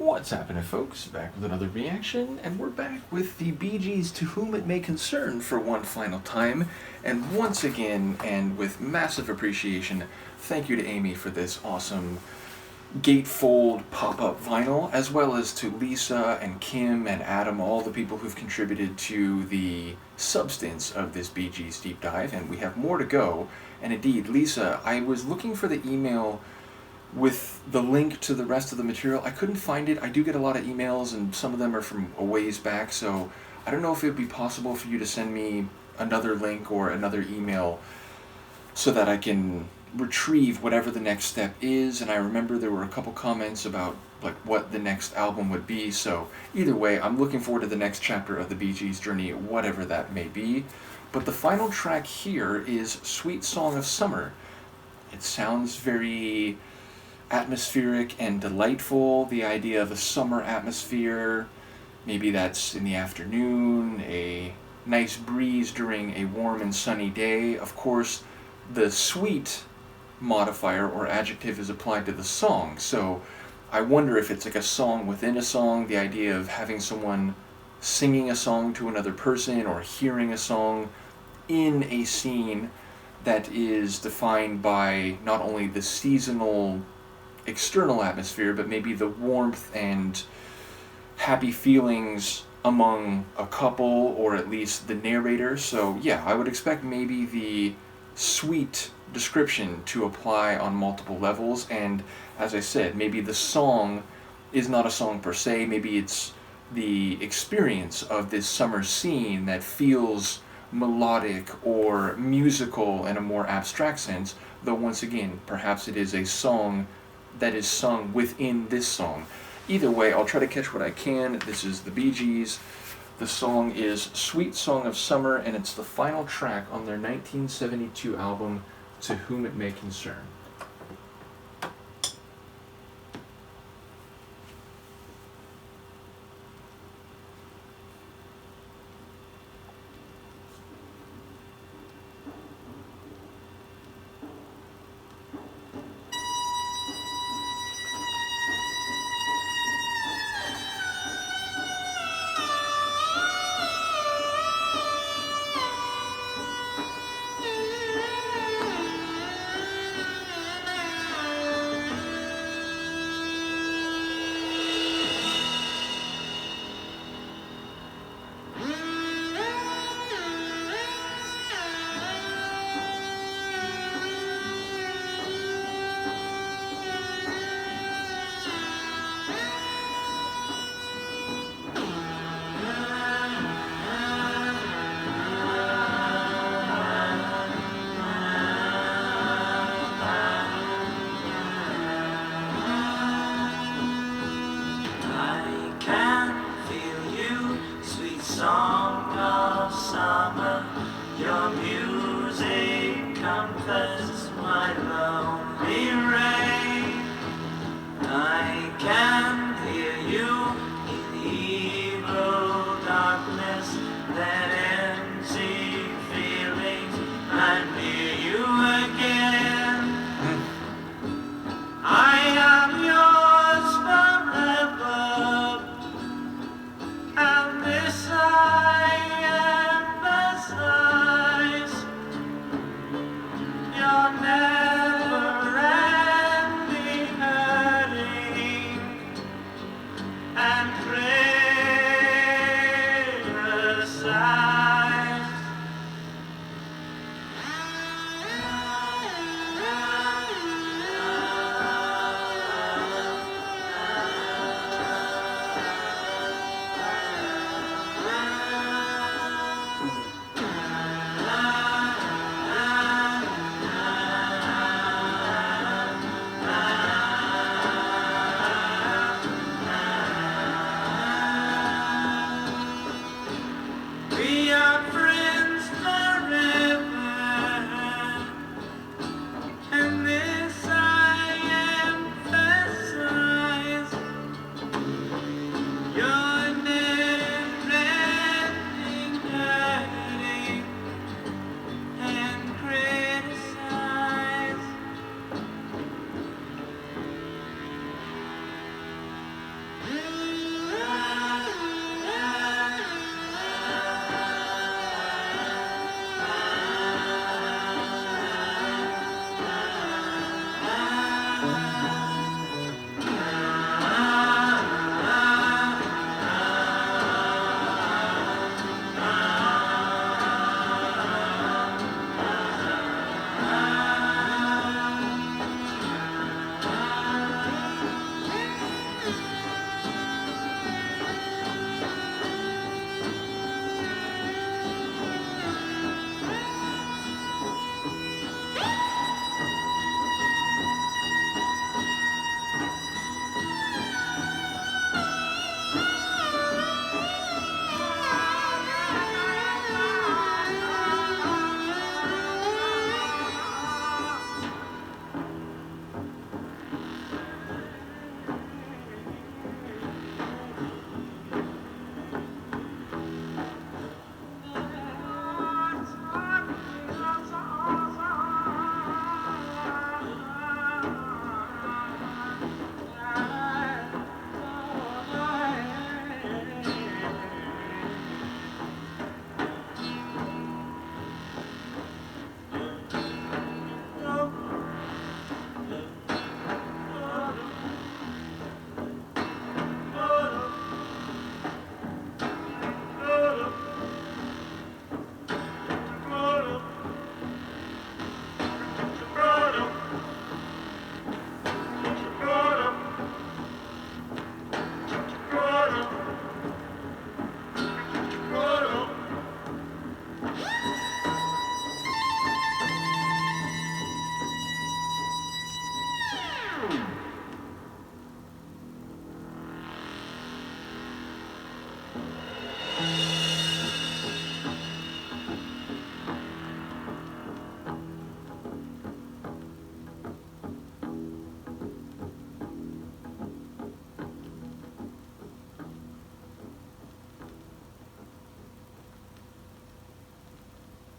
What's happening, folks? Back with another reaction, and we're back with the Bee Gees' To Whom It May Concern for one final time. And once again, and with massive appreciation, thank you to Amy for this awesome gatefold pop-up vinyl, as well as to Lisa and Kim and Adam, all the people who've contributed to the substance of this Bee Gees deep dive, and we have more to go. And indeed, Lisa, I was looking for the email with the link to the rest of the material. I couldn't find it. I do get a lot of emails, and some of them are from a ways back, so I don't know if it would be possible for you to send me another link or another email so that I can retrieve whatever the next step is. And I remember there were a couple comments about like what the next album would be, so either way, I'm looking forward to the next chapter of the Bee Gees' journey, whatever that may be. But the final track here is Sweet Song of Summer. It sounds very atmospheric and delightful, the idea of a summer atmosphere. Maybe that's in the afternoon, a nice breeze during a warm and sunny day. Of course, the sweet modifier or adjective is applied to the song, so I wonder if it's like a song within a song, the idea of having someone singing a song to another person or hearing a song in a scene that is defined by not only the seasonal external atmosphere, but maybe the warmth and happy feelings among a couple, or at least the narrator. So yeah, I would expect maybe the sweet description to apply on multiple levels, and as I said, maybe the song is not a song per se, maybe it's the experience of this summer scene that feels melodic or musical in a more abstract sense, though once again, perhaps it is a song that is sung within this song. Either way, I'll try to catch what I can. This is the Bee Gees. The song is Sweet Song of Summer, and it's the final track on their 1972 album, To Whom It May Concern. Song of summer, your music comforts my lonely rain. I can hear you in the evil darkness, that empty feeling. I'm near you again. I am yours forever, and this I emphasize. Your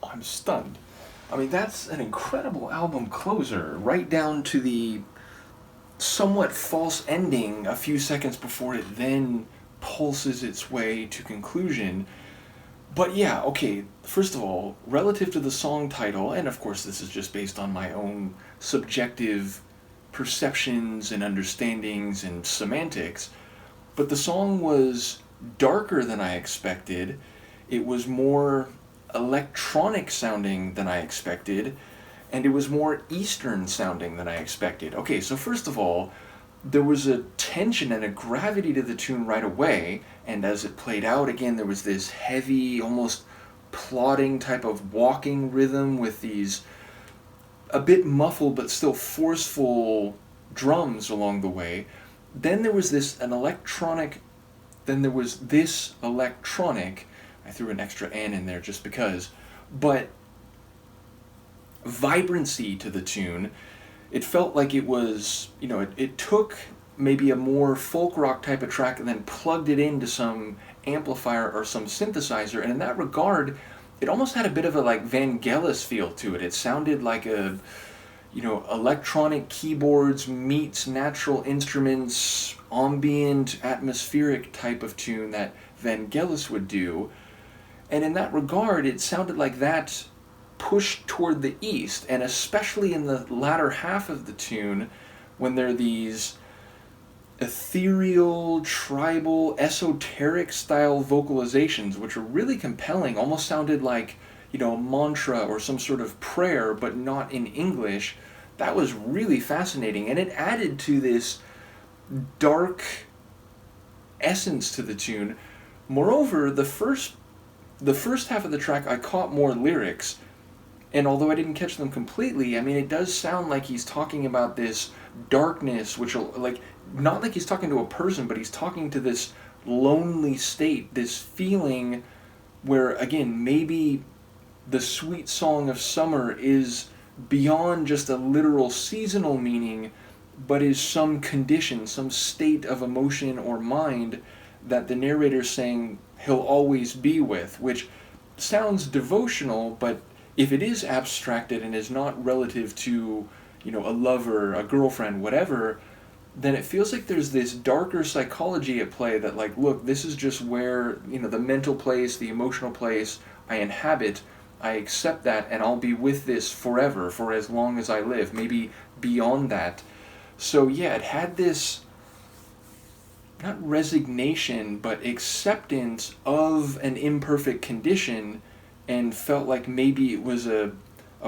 I'm stunned. I mean, that's an incredible album closer, right down to the somewhat false ending a few seconds before it then pulses its way to conclusion. But yeah, okay, first of all, relative to the song title, and of course this is just based on my own subjective perceptions and understandings and semantics, but the song was darker than I expected. It was more electronic sounding than I expected, and it was more Eastern sounding than I expected. Okay, so first of all, there was a tension and a gravity to the tune right away, and as it played out again, there was this heavy, almost plodding type of walking rhythm with these a bit muffled but still forceful drums along the way. Then there was this electronic, I threw an extra N in there just because, but vibrancy to the tune. It felt like it was, it took maybe a more folk rock type of track and then plugged it into some amplifier or some synthesizer, and in that regard, it almost had a bit of a like Vangelis feel to it. It sounded like a, electronic keyboards meets natural instruments, ambient, atmospheric type of tune that Vangelis would do. And in that regard, it sounded like that pushed toward the east, and especially in the latter half of the tune, when there are these ethereal, tribal, esoteric style vocalizations, which are really compelling, almost sounded like, a mantra or some sort of prayer, but not in English. That was really fascinating, and it added to this dark essence to the tune. Moreover, the first half of the track, I caught more lyrics, and although I didn't catch them completely, I mean, it does sound like he's talking about this darkness, which will, like, not like he's talking to a person, but he's talking to this lonely state, this feeling where, again, maybe the sweet song of summer is beyond just a literal seasonal meaning, but is some condition, some state of emotion or mind that the narrator's saying he'll always be with, which sounds devotional, but if it is abstracted and is not relative to, a lover, a girlfriend, whatever, then it feels like there's this darker psychology at play that, like, look, this is just where, the mental place, the emotional place I inhabit, I accept that, and I'll be with this forever, for as long as I live, maybe beyond that. So yeah, it had this, not resignation, but acceptance of an imperfect condition, and felt like maybe it was a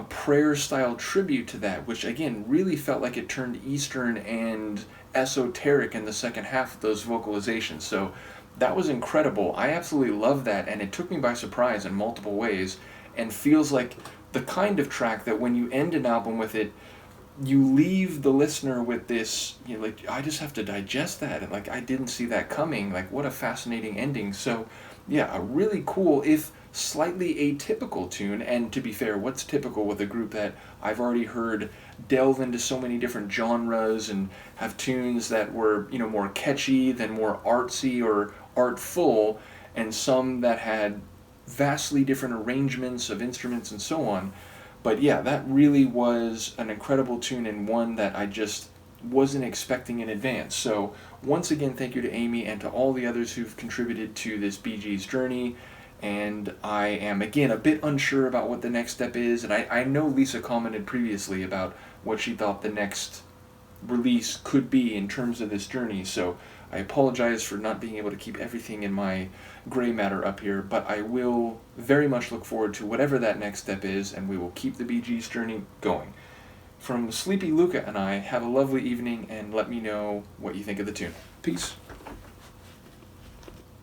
prayer-style tribute to that, which again really felt like it turned Eastern and esoteric in the second half of those vocalizations. So that was incredible. I absolutely love that, and it took me by surprise in multiple ways, and feels like the kind of track that when you end an album with it, you leave the listener with this, like, I just have to digest that, and like, I didn't see that coming, like, what a fascinating ending. So yeah, a really cool, if slightly atypical tune, and to be fair, what's typical with a group that I've already heard delve into so many different genres and have tunes that were, more catchy than more artsy or artful, and some that had vastly different arrangements of instruments and so on. But yeah, that really was an incredible tune, and one that I just wasn't expecting in advance. So once again, thank you to Amy and to all the others who've contributed to this Bee Gees journey. And I am, again, a bit unsure about what the next step is, and I know Lisa commented previously about what she thought the next release could be in terms of this journey, so I apologize for not being able to keep everything in my gray matter up here, but I will very much look forward to whatever that next step is, and we will keep the Bee Gees journey going. From Sleepy Luca and I, have a lovely evening, and let me know what you think of the tune. Peace.